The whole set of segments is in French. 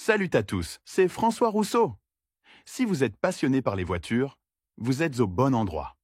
Salut à tous, c'est François Rousseau. Si vous êtes passionné par les voitures, vous êtes au bon endroit.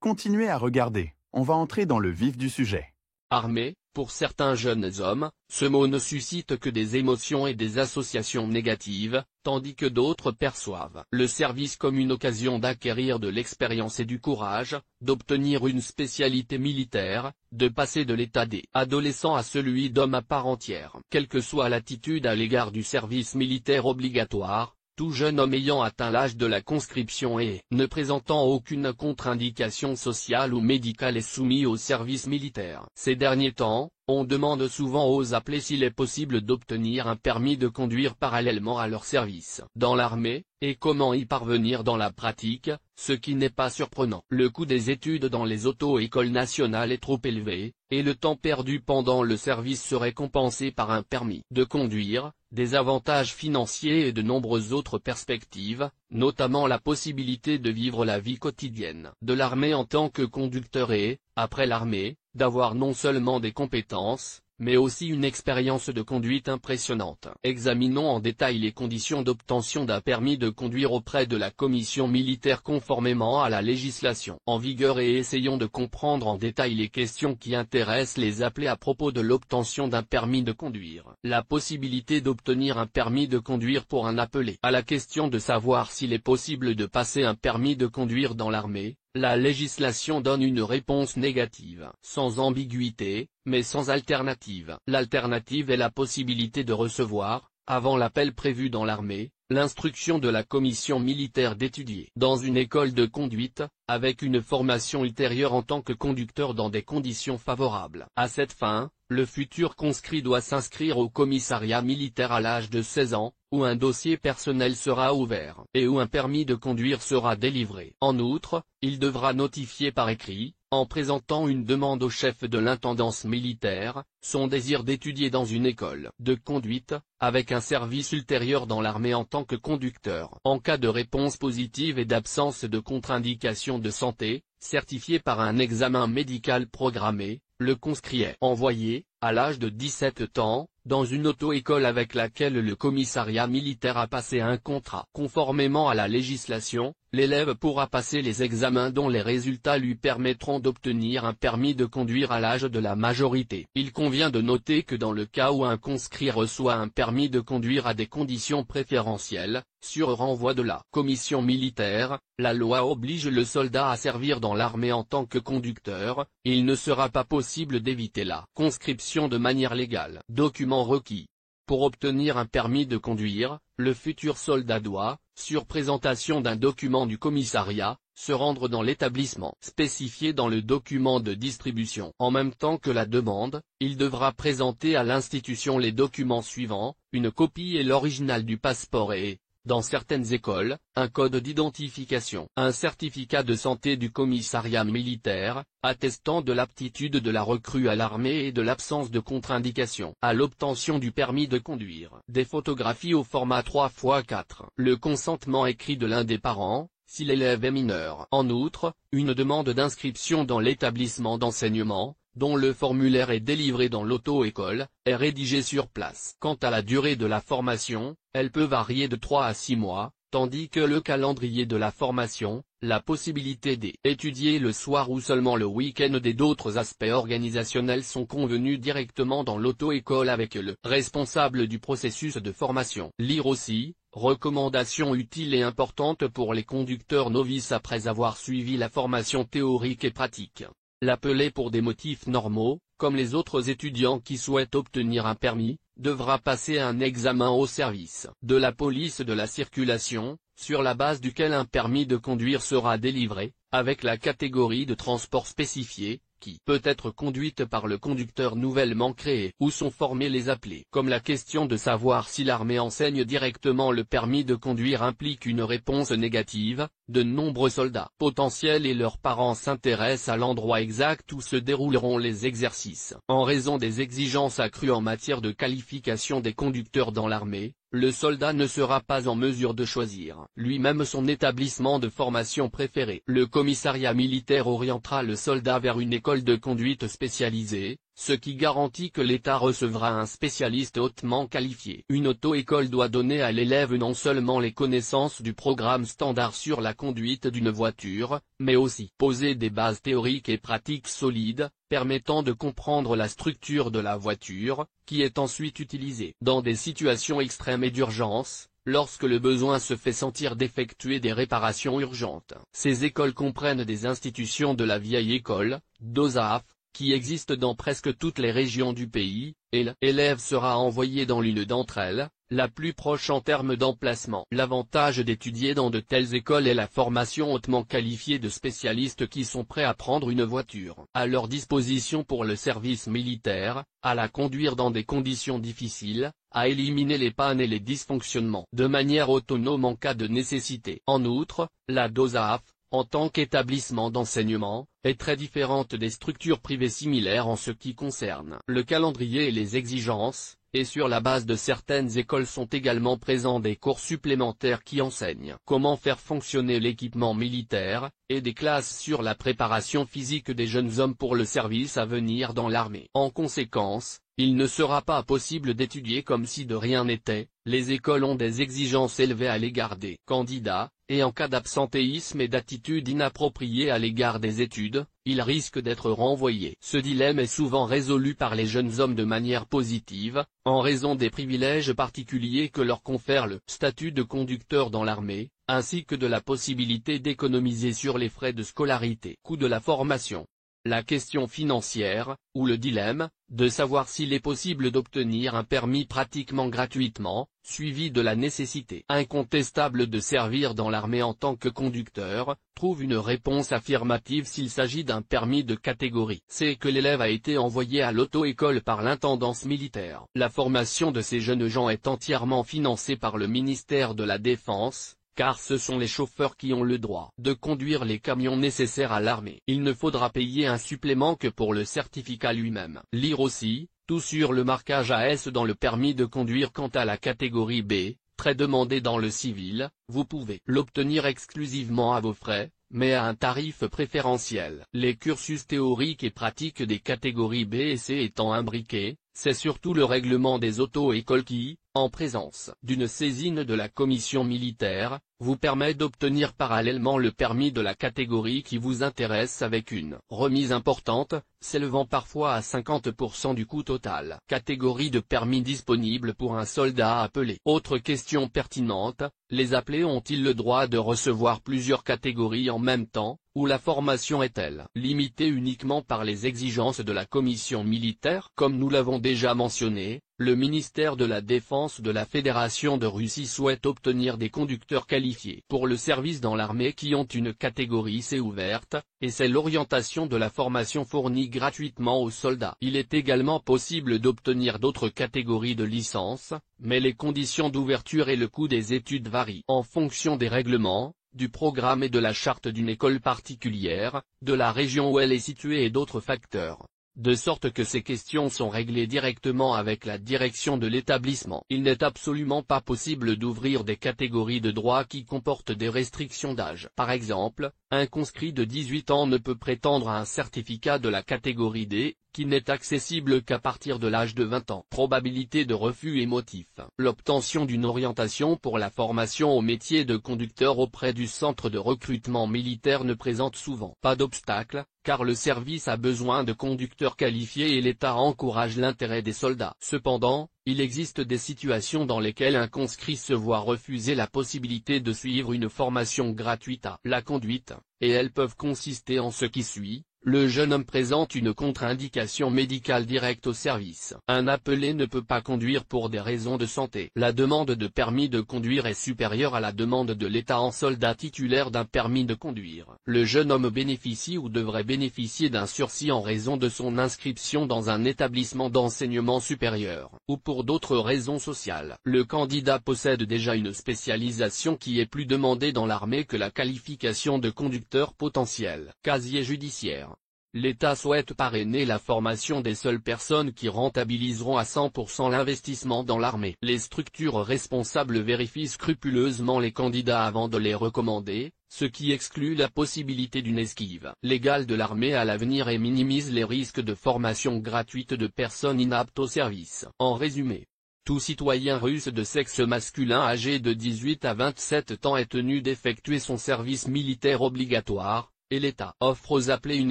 Continuez à regarder, on va entrer dans le vif du sujet. Armée, pour certains jeunes hommes, ce mot ne suscite que des émotions et des associations négatives, tandis que d'autres perçoivent le service comme une occasion d'acquérir de l'expérience et du courage, d'obtenir une spécialité militaire, de passer de l'état d'adolescent à celui d'homme à part entière. Quelle que soit l'attitude à l'égard du service militaire obligatoire, tout jeune homme ayant atteint l'âge de la conscription et ne présentant aucune contre-indication sociale ou médicale est soumis au service militaire. Ces derniers temps, on demande souvent aux appelés s'il est possible d'obtenir un permis de conduire parallèlement à leur service dans l'armée, et comment y parvenir dans la pratique, ce qui n'est pas surprenant. Le coût des études dans les auto-écoles nationales est trop élevé, et le temps perdu pendant le service serait compensé par un permis de conduire, des avantages financiers et de nombreuses autres perspectives, notamment la possibilité de vivre la vie quotidienne de l'armée en tant que conducteur et, après l'armée, d'avoir non seulement des compétences, mais aussi une expérience de conduite impressionnante. Examinons en détail les conditions d'obtention d'un permis de conduire auprès de la commission militaire conformément à la législation en vigueur et essayons de comprendre en détail les questions qui intéressent les appelés à propos de l'obtention d'un permis de conduire. La possibilité d'obtenir un permis de conduire pour un appelé. À la question de savoir s'il est possible de passer un permis de conduire dans l'armée, la législation donne une réponse négative, sans ambiguïté, mais sans alternative. L'alternative est la possibilité de recevoir, avant l'appel prévu dans l'armée, l'instruction de la commission militaire d'étudier dans une école de conduite, avec une formation ultérieure en tant que conducteur dans des conditions favorables. À cette fin, le futur conscrit doit s'inscrire au commissariat militaire à l'âge de 16 ans, où un dossier personnel sera ouvert, et où un permis de conduire sera délivré. En outre, il devra notifier par écrit, en présentant une demande au chef de l'intendance militaire, son désir d'étudier dans une école de conduite, avec un service ultérieur dans l'armée en tant que conducteur. En cas de réponse positive et d'absence de contre-indication de santé, certifiée par un examen médical programmé, le conscrit est envoyé, à l'âge de 17 ans, dans une auto-école avec laquelle le commissariat militaire a passé un contrat. Conformément à la législation, l'élève pourra passer les examens dont les résultats lui permettront d'obtenir un permis de conduire à l'âge de la majorité. Il convient de noter que dans le cas où un conscrit reçoit un permis de conduire à des conditions préférentielles, sur renvoi de la commission militaire, la loi oblige le soldat à servir dans l'armée en tant que conducteur, il ne sera pas possible d'éviter la conscription de manière légale. Documents requis. Pour obtenir un permis de conduire, le futur soldat doit, sur présentation d'un document du commissariat, se rendre dans l'établissement spécifié dans le document de distribution. En même temps que la demande, il devra présenter à l'institution les documents suivants, une copie et l'original du passeport et, dans certaines écoles, un code d'identification, un certificat de santé du commissariat militaire, attestant de l'aptitude de la recrue à l'armée et de l'absence de contre-indication à l'obtention du permis de conduire. Des photographies au format 3x4. Le consentement écrit de l'un des parents, si l'élève est mineur. En outre, une demande d'inscription dans l'établissement d'enseignement, dont le formulaire est délivré dans l'auto-école, est rédigé sur place. Quant à la durée de la formation, elle peut varier de 3 à 6 mois, tandis que le calendrier de la formation, la possibilité d'étudier le soir ou seulement le week-end et d'autres aspects organisationnels sont convenus directement dans l'auto-école avec le responsable du processus de formation. Lire aussi, recommandations utiles et importantes pour les conducteurs novices après avoir suivi la formation théorique et pratique. L'appelé pour des motifs normaux, comme les autres étudiants qui souhaitent obtenir un permis, devra passer un examen au service de la police de la circulation, sur la base duquel un permis de conduire sera délivré, avec la catégorie de transport spécifiée, qui peut être conduite par le conducteur nouvellement créé, où sont formés les appelés. Comme la question de savoir si l'armée enseigne directement le permis de conduire implique une réponse négative, de nombreux soldats potentiels et leurs parents s'intéressent à l'endroit exact où se dérouleront les exercices. En raison des exigences accrues en matière de qualification des conducteurs dans l'armée, le soldat ne sera pas en mesure de choisir lui-même son établissement de formation préféré. Le commissariat militaire orientera le soldat vers une école de conduite spécialisée, ce qui garantit que l'État recevra un spécialiste hautement qualifié. Une auto-école doit donner à l'élève non seulement les connaissances du programme standard sur la conduite d'une voiture, mais aussi poser des bases théoriques et pratiques solides, permettant de comprendre la structure de la voiture, qui est ensuite utilisée dans des situations extrêmes et d'urgence, lorsque le besoin se fait sentir d'effectuer des réparations urgentes. Ces écoles comprennent des institutions de la vieille école, DOSAF, qui existent dans presque toutes les régions du pays, et l'élève sera envoyé dans l'une d'entre elles, la plus proche en termes d'emplacement. L'avantage d'étudier dans de telles écoles est la formation hautement qualifiée de spécialistes qui sont prêts à prendre une voiture à leur disposition pour le service militaire, à la conduire dans des conditions difficiles, à éliminer les pannes et les dysfonctionnements de manière autonome en cas de nécessité. En outre, la DOSAF, en tant qu'établissement d'enseignement, est très différente des structures privées similaires en ce qui concerne le calendrier et les exigences, et sur la base de certaines écoles sont également présents des cours supplémentaires qui enseignent comment faire fonctionner l'équipement militaire, et des classes sur la préparation physique des jeunes hommes pour le service à venir dans l'armée. En conséquence, il ne sera pas possible d'étudier comme si de rien n'était, les écoles ont des exigences élevées à l'égard des candidats, et en cas d'absentéisme et d'attitude inappropriée à l'égard des études, ils risquent d'être renvoyés. Ce dilemme est souvent résolu par les jeunes hommes de manière positive, en raison des privilèges particuliers que leur confère le statut de conducteur dans l'armée, ainsi que de la possibilité d'économiser sur les frais de scolarité. Coût de la formation. La question financière, ou le dilemme, de savoir s'il est possible d'obtenir un permis pratiquement gratuitement, suivi de la nécessité incontestable de servir dans l'armée en tant que conducteur, trouve une réponse affirmative s'il s'agit d'un permis de catégorie. C'est que l'élève a été envoyé à l'auto-école par l'intendance militaire. La formation de ces jeunes gens est entièrement financée par le ministère de la Défense, car ce sont les chauffeurs qui ont le droit de conduire les camions nécessaires à l'armée. Il ne faudra payer un supplément que pour le certificat lui-même. Lire aussi, tout sur le marquage AS dans le permis de conduire. Quant à la catégorie B, très demandée dans le civil, vous pouvez l'obtenir exclusivement à vos frais, mais à un tarif préférentiel. Les cursus théoriques et pratiques des catégories B et C étant imbriqués, c'est surtout le règlement des auto-écoles qui, en présence d'une saisine de la commission militaire, vous permet d'obtenir parallèlement le permis de la catégorie qui vous intéresse avec une remise importante, s'élevant parfois à 50% du coût total. Catégorie de permis disponible pour un soldat appelé. Autre question pertinente, les appelés ont-ils le droit de recevoir plusieurs catégories en même temps, ou la formation est-elle limitée uniquement par les exigences de la commission militaire? Comme nous l'avons déjà mentionné, le ministère de la Défense de la Fédération de Russie souhaite obtenir des conducteurs qualifiés pour le service dans l'armée qui ont une catégorie C ouverte, et c'est l'orientation de la formation fournie gratuitement aux soldats. Il est également possible d'obtenir d'autres catégories de licence, mais les conditions d'ouverture et le coût des études varient en fonction des règlements, du programme et de la charte d'une école particulière, de la région où elle est située et d'autres facteurs. De sorte que ces questions sont réglées directement avec la direction de l'établissement. Il n'est absolument pas possible d'ouvrir des catégories de droit qui comportent des restrictions d'âge. Par exemple, un conscrit de 18 ans ne peut prétendre à un certificat de la catégorie D, qui n'est accessible qu'à partir de l'âge de 20 ans. Probabilité de refus et motifs. L'obtention d'une orientation pour la formation au métier de conducteur auprès du centre de recrutement militaire ne présente souvent pas d'obstacle, car le service a besoin de conducteurs qualifiés et l'État encourage l'intérêt des soldats. Cependant, il existe des situations dans lesquelles un conscrit se voit refuser la possibilité de suivre une formation gratuite à la conduite, et elles peuvent consister en ce qui suit. Le jeune homme présente une contre-indication médicale directe au service. Un appelé ne peut pas conduire pour des raisons de santé. La demande de permis de conduire est supérieure à la demande de l'État en soldat titulaire d'un permis de conduire. Le jeune homme bénéficie ou devrait bénéficier d'un sursis en raison de son inscription dans un établissement d'enseignement supérieur, ou pour d'autres raisons sociales. Le candidat possède déjà une spécialisation qui est plus demandée dans l'armée que la qualification de conducteur potentiel. Casier judiciaire. L'État souhaite parrainer la formation des seules personnes qui rentabiliseront à 100% l'investissement dans l'armée. Les structures responsables vérifient scrupuleusement les candidats avant de les recommander, ce qui exclut la possibilité d'une esquive légale de l'armée à l'avenir et minimise les risques de formation gratuite de personnes inaptes au service. En résumé, tout citoyen russe de sexe masculin âgé de 18 à 27 ans est tenu d'effectuer son service militaire obligatoire, et l'État offre aux appelés une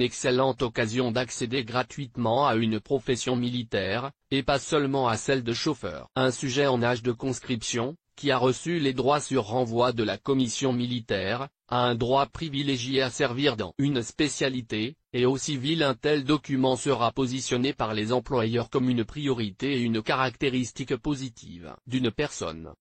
excellente occasion d'accéder gratuitement à une profession militaire, et pas seulement à celle de chauffeur. Un sujet en âge de conscription, qui a reçu les droits sur renvoi de la commission militaire, a un droit privilégié à servir dans une spécialité, et au civil un tel document sera positionné par les employeurs comme une priorité et une caractéristique positive d'une personne.